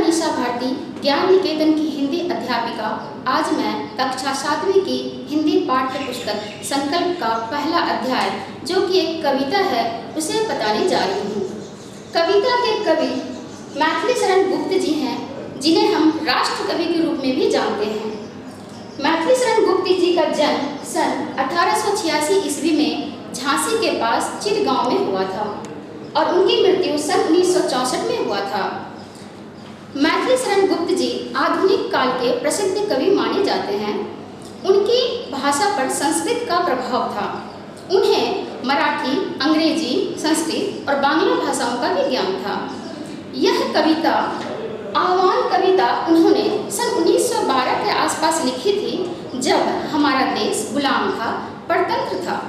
मनीषा भारती, ज्ञान निकेतन की हिंदी अध्यापिका। आज मैं कक्षा 7वीं की हिंदी पाठ्य पुस्तक संकल्प का पहला अध्याय, जो कि एक कविता है, उसे बताने जा रही हूँ। कविता के कवि मैथिली शरण गुप्त जी हैं, जिन्हें हम राष्ट्र कवि के रूप में भी जानते हैं। मैथिली शरण गुप्त जी का जन्म सन 1886 ईस्वी में झांसी के पास चिर गांव में हुआ था और उनकी मृत्यु सन 1964 में हुआ था। मैथिली शरण गुप्त जी आधुनिक काल के प्रसिद्ध कवि माने जाते हैं। उनकी भाषा पर संस्कृत का प्रभाव था। उन्हें मराठी, अंग्रेजी, संस्कृत और बांग्ला भाषाओं का भी ज्ञान था। यह कविता आह्वान कविता उन्होंने सन 1912 के आसपास लिखी थी, जब हमारा देश गुलाम था, परतंत्र था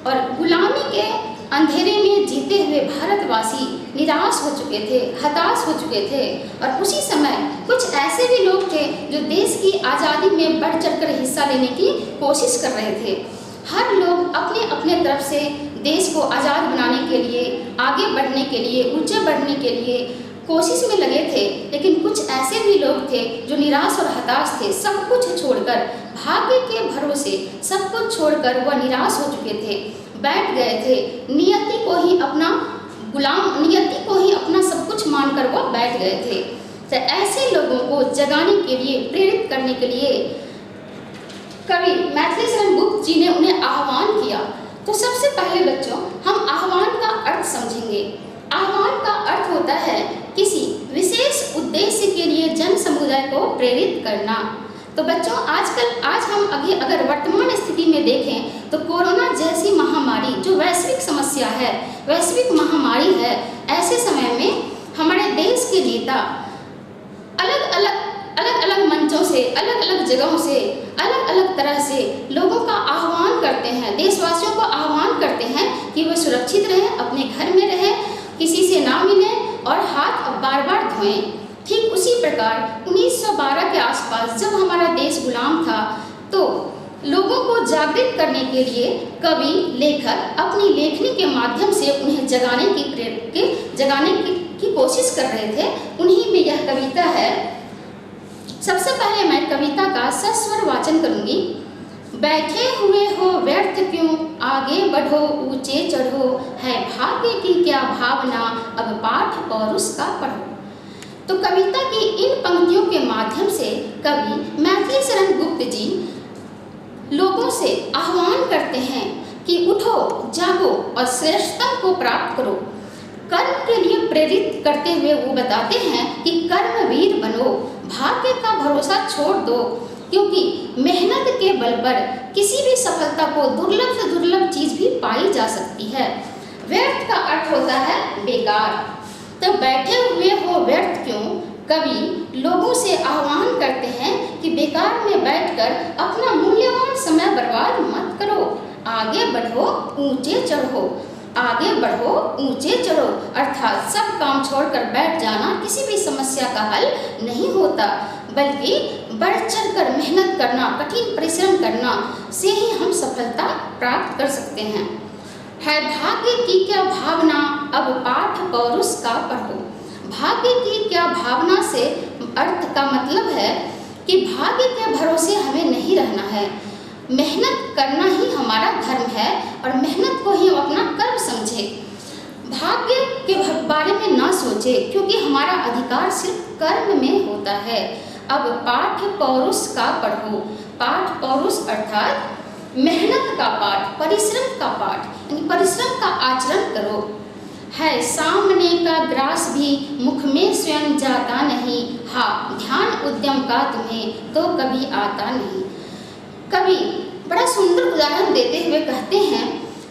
और गुलामी के अंधेरे में जीते हुए भारतवासी निराश हो चुके थे, हताश हो चुके थे। और उसी समय कुछ ऐसे भी लोग थे जो देश की आज़ादी में बढ़ चढ़कर हिस्सा लेने की कोशिश कर रहे थे। हर लोग अपने अपने तरफ से देश को आज़ाद बनाने के लिए, आगे बढ़ने के लिए, ऊंचे बढ़ने के लिए कोशिश में लगे थे। लेकिन कुछ ऐसे भी लोग थे जो निराश और हताश थे। सब कुछ छोड़कर, भाग्य के भरोसे सब कुछ छोड़कर वह निराश हो चुके थे, बैठ गए थे। नियति को ही अपना गुलाम, नियति को ही अपना सब कुछ मानकर वह बैठ गए थे। तो ऐसे लोगों को जगाने के लिए, प्रेरित करने के लिए कवि मैथिली शरण गुप्त जी ने उन्हें आह्वान किया। तो सबसे पहले बच्चों, हम आह्वान का अर्थ समझेंगे। आह्वान का अर्थ होता है किसी विशेष उद्देश्य के लिए जन समुदाय को प्रेरित करना। तो बच्चों, आज हम अगर वर्तमान स्थिति में देखें तो कोरोना जैसी महामारी जो वैश्विक समस्या है, वैश्विक महामारी है, ऐसे समय में हमारे देश के नेता अलग अलग मंचों से, अलग अलग जगहों से, अलग अलग तरह से लोगों का आह्वान करते हैं, देशवासियों को आह्वान करते हैं कि वे सुरक्षित रहें, अपने घर में रहें, किसी से ना मिलें और हाथ बार बार धोएं। ठीक उसी प्रकार 1912 के आसपास जब हमारा देश गुलाम था, तो लोगों को जागृत करने के लिए कवि, लेखक अपनी लेखनी के माध्यम से उन्हें जगाने की कोशिश कर रहे थे। उन्हीं में यह कविता है। सबसे पहले मैं कविता का सस्वर वाचन करूंगी। बैठे हुए हो व्यर्थ क्यों, आगे बढ़ो, ऊंचे चढ़ो, है भाग्य की क्या भावना, अब पाठ पौरुष का पढ़ो। तो कविता की इन पंक्तियों के माध्यम से कवि मैथिली शरण गुप्त जी लोगों से आह्वान करते हैं कि उठो, जागो और श्रेष्ठता को प्राप्त करो। कर्म के लिए प्रेरित करते हुए वो बताते हैं कि कर्मवीर बनो, भाग्य का भरोसा छोड़ दो, क्योंकि मेहनत के बल पर किसी भी सफलता को दुर्लभ से दुर्लभ चीज भी पाई जा सकती है। व्यर्थ का अर्थ होता है बेकार। तो बैठे हुए हो व्यर्थ क्यों, कवि लोगों से आह्वान करते हैं कि बेकार में बैठकर अपना मूल्यवान समय बर्बाद मत करो, आगे बढ़ो, ऊंचे चढ़ो। आगे बढ़ो, ऊंचे चढ़ो अर्थात सब काम छोड़कर बैठ जाना किसी भी समस्या का हल नहीं होता, बल्कि बढ़ चढ़कर मेहनत करना, कठिन परिश्रम करना से ही हम सफलता प्राप्त कर सकते हैं। है भाग्य की क्या भावना, अब पाठ पौरुष का पढ़ो। भाग्य की क्या भावना से अर्थ का मतलब है कि भाग्य के भरोसे हमें नहीं रहना है। मेहनत करना ही हमारा धर्म है और मेहनत को ही हम अपना कर्म समझे। भाग्य के बारे में ना सोचे, क्योंकि हमारा अधिकार सिर्फ कर्म में होता है। अब पाठ पौरुष का पढ़ो। पाठ पौरुष अर्थात मेहनत का पाठ, परिश्रम का पाठ, यानी परिश्रम का आचरण करो। है सामने का ग्रास भी मुख में स्वयं जाता नहीं, हाँ ध्यान उद्यम का तुम्हें तो कभी आता नहीं। कवि बड़ा सुंदर उदाहरण देते हुए कहते हैं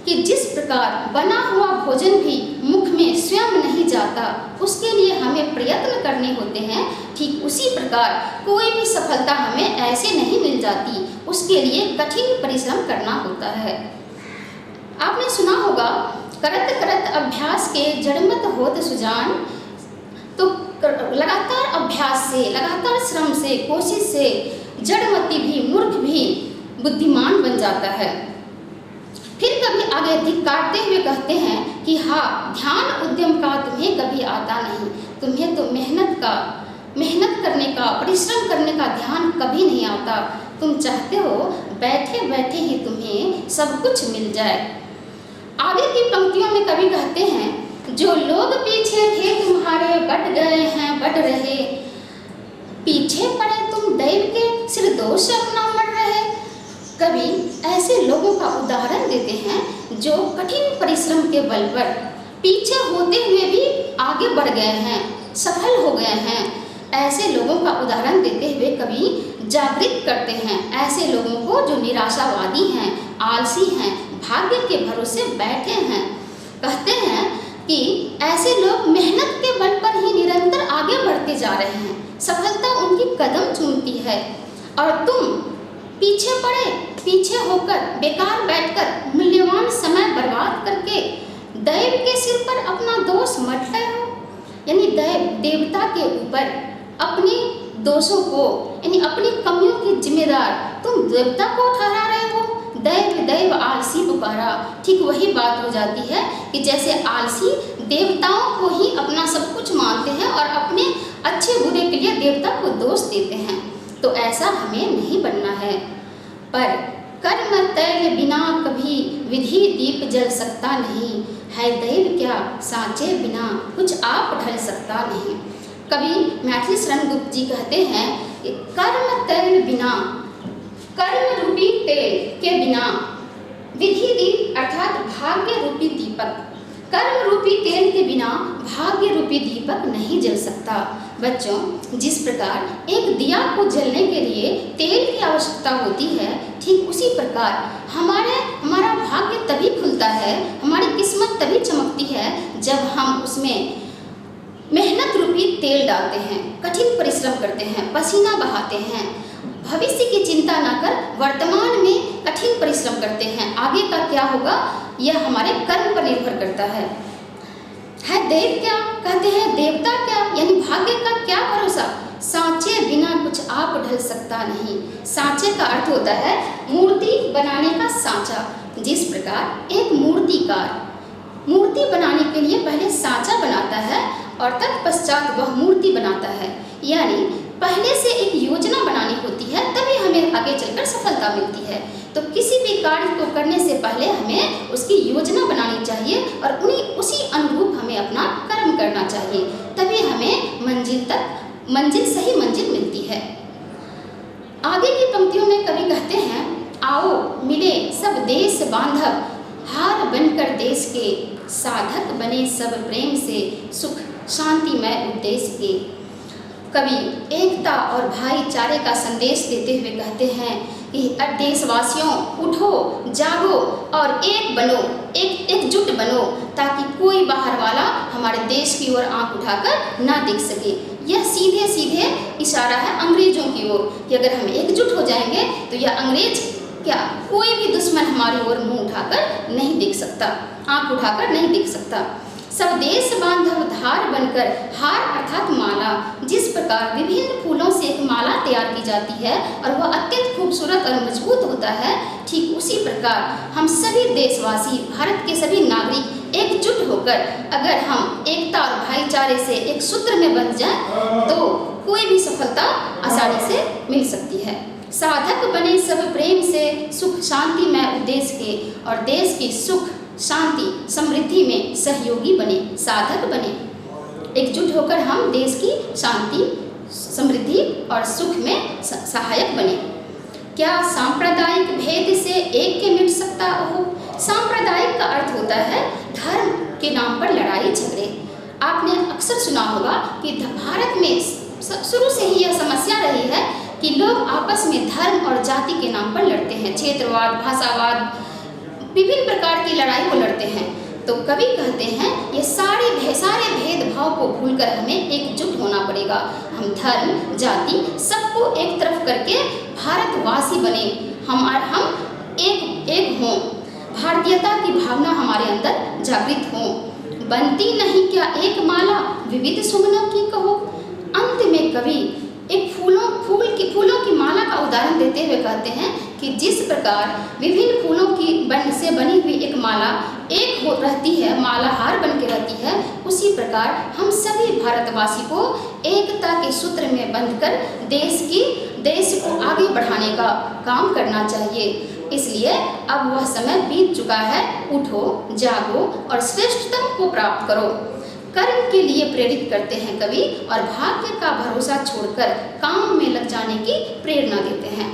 कि जिस प्रकार बना हुआ भोजन भी मुख में स्वयं नहीं जाता, उसके लिए हमें प्रयत्न करने होते हैं। ठीक उसी प्रकार कोई भी सफलता हमें ऐसे नहीं मिल जाती, उसके लिए कठिन परिश्रम करना होता है। आपने सुना होगा, करत करत अभ्यास के जड़मत होत सुजान। तो लगातार अभ्यास से, लगातार श्रम से, कोशिश से जड़मती भी, मूर्ख भी बुद्धिमान बन जाता है। फिर कभी आगे धिक्कारते हुए कहते हैं कि हाँ ध्यान उद्यम का तुम्हें कभी आता नहीं, तुम्हें तो मेहनत करने का, परिश्रम करने का ध्यान कभी नहीं आता। तुम चाहते हो बैठे बैठे ही तुम्हें सब कुछ मिल जाए। आगे की पंक्तियों में कवि कहते हैं, जो लोग पीछे थे तुम्हारे बढ़ गए हैं बढ़ रहे, पीछे पड़े तुम दैव के सिर दोष अपना मर रहे। कवि ऐसे लोगों का उदाहरण देते हैं जो कठिन परिश्रम के बल पर पीछे होते हुए भी आगे बढ़ गए हैं, सफल हो गए हैं। ऐसे लोगों का उदाहरण देते हुए कवि जागृत करते हैं ऐसे लोगों को जो निराशावादी हैं, आलसी हैं, भाग्य के भरोसे बैठे हैं। कहते हैं कि ऐसे लोग मेहनत के बल पर ही निरंतर आगे बढ़ते जा रहे हैं, सफलता उनकी कदम चूमती है, और तुम पीछे पड़े, पीछे होकर बेकार बैठकर मूल्यवान समय बर्बाद करके दैव के सिर पर अपना दोष मढ़ रहे हो। यानी देवता के ऊपर अपने दोषों को, यानी अपनी कमियों की जिम्मेदार तुम देवता को ठहरा रहे हो। दैव दैव आलसी पुकारा, ठीक वही बात हो जाती है कि जैसे आलसी देवताओं को ही अपना सब कुछ मानते हैं और अपने अच्छे बुरे के लिए देवता को दोष देते हैं। तो ऐसा हमें नहीं बनना है। पर कर्म तैल बिना कभी विधि दीप जल सकता नहीं, है दैव क्या साँचे बिना कुछ आप ढल सकता नहीं। कवि मैथिली शरण गुप्त जी कहते हैं कि कर्म तैल बिना, कर्म रूपी तेल के बिना विधि दीप अर्थात भाग्य रूपी दीपक, कर्म रूपी तेल के बिना भाग्य रूपी दीपक नहीं जल सकता। बच्चों, जिस प्रकार एक दिया को जलने के लिए तेल की आवश्यकता होती है, ठीक उसी प्रकार हमारा भाग्य तभी खुलता है, हमारी किस्मत तभी चमकती है जब हम उसमें मेहनत रूपी तेल डालते हैं, कठिन परिश्रम करते हैं, पसीना बहाते हैं, भविष्य की चिंता न कर वर्तमान में कठिन परिश्रम करते हैं। आगे का क्या होगा यह हमारे कर्म पर निर्भर करता है दैव क्या, कहते हैं देवता क्या, यानी भाग्य का क्या भरोसा। सांचे बिना कुछ आप ढल सकता नहीं। सांचे का अर्थ होता है मूर्ति बनाने का सांचा। जिस प्रकार एक मूर्तिकार मूर्ति बनाने के लिए पहले सांचा बनाता है और तत्पश्चात वह मूर्ति बनाता है, यानी पहले से एक योजना बनानी होती है, तभी हमें आगे चलकर सफलता मिलती है। तो किसी भी कार्य को करने से पहले हमें उसकी योजना बनानी चाहिए और उसी अनुरूप हमें अपना कर्म करना चाहिए, तभी हमें सही मंजिल मिलती है। आगे की पंक्तियों में कवि कहते हैं, आओ मिले सब देश बांधव, हार बनकर देश के, साधक बने सब प्रेम से, सुख शांतिमय उद्देश्य के। कवि एकता और भाईचारे का संदेश देते हुए कहते हैं कि देशवासियों उठो, जागो और एक बनो, एकजुट बनो, ताकि कोई बाहर वाला हमारे देश की ओर आंख उठाकर ना देख सके। यह सीधे सीधे इशारा है अंग्रेजों की ओर कि अगर हम एकजुट हो जाएंगे तो यह अंग्रेज क्या, कोई भी दुश्मन हमारी ओर मुंह उठाकर नहीं देख सकता, आंख उठाकर नहीं देख सकता। सब देश बांधव धार बनकर, हार अर्थात माला, जिस प्रकार विभिन्न फूलों से एक माला तैयार की जाती है और वह अत्यंत खूबसूरत और मजबूत होता है, ठीक उसी प्रकार हम सभी देशवासी, भारत के सभी नागरिक एकजुट होकर अगर हम एकता और भाईचारे से एक सूत्र में बंध जाएं तो कोई भी सफलता आसानी से मिल सकती है। साधक बने सब प्रेम से, सुख शांति में उद्देश्य के, और देश की सुख शांति समृद्धि में सहयोगी बने, साधक बने। एकजुट होकर हम देश की शांति समृद्धि और सुख में सहायक बने। क्या सांप्रदायिक भेद से एक के मिट सकता हो। सांप्रदायिक का अर्थ होता है धर्म के नाम पर लड़ाई झगड़े। आपने अक्सर सुना होगा कि भारत में शुरू से ही यह समस्या रही है कि लोग आपस में धर्म और जाति के नाम पर लड़ते हैं, क्षेत्रवाद, भाषावाद, विभिन्न प्रकार की लड़ाई को लड़ते हैं। तो कवि कहते हैं ये सारे भेदभाव को भूलकर हमें एकजुट होना पड़ेगा। हम धर्म जाति सबको एक तरफ करके भारतवासी बने, हम एक हों, भारतीयता की भावना हमारे अंदर जागृत हो। बनती नहीं क्या एक माला, विविध सुमनों की कहो। अंत में कवि एक फूलों की माला का उदाहरण देते हुए कहते हैं कि जिस प्रकार विभिन्न फूलों की से बनी हुई एक माला एक हो रहती है, माला हार बन के रहती है, उसी प्रकार हम सभी भारतवासी को एकता के सूत्र में बंधकर देश को आगे बढ़ाने का काम करना चाहिए। इसलिए अब वह समय बीत चुका है। उठो, जागो और श्रेष्ठतम को प्राप्त करो। कर्म के लिए प्रेरित करते हैं कवि और भाग्य का भरोसा छोड़कर काम में लग जाने की प्रेरणा देते हैं।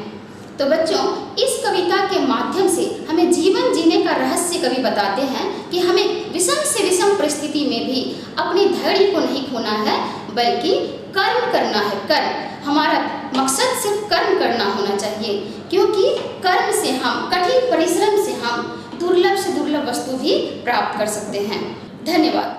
तो बच्चों, इस कविता के माध्यम से हमें जीवन जीने का रहस्य कवि बताते हैं कि हमें विषम से विषम परिस्थिति में भी अपने धैर्य को नहीं खोना है, बल्कि कर्म करना है। कर्म, हमारा मकसद सिर्फ कर्म करना होना चाहिए, क्योंकि कर्म से हम, कठिन परिश्रम से हम दुर्लभ से दुर्लभ वस्तु भी प्राप्त कर सकते हैं। धन्यवाद।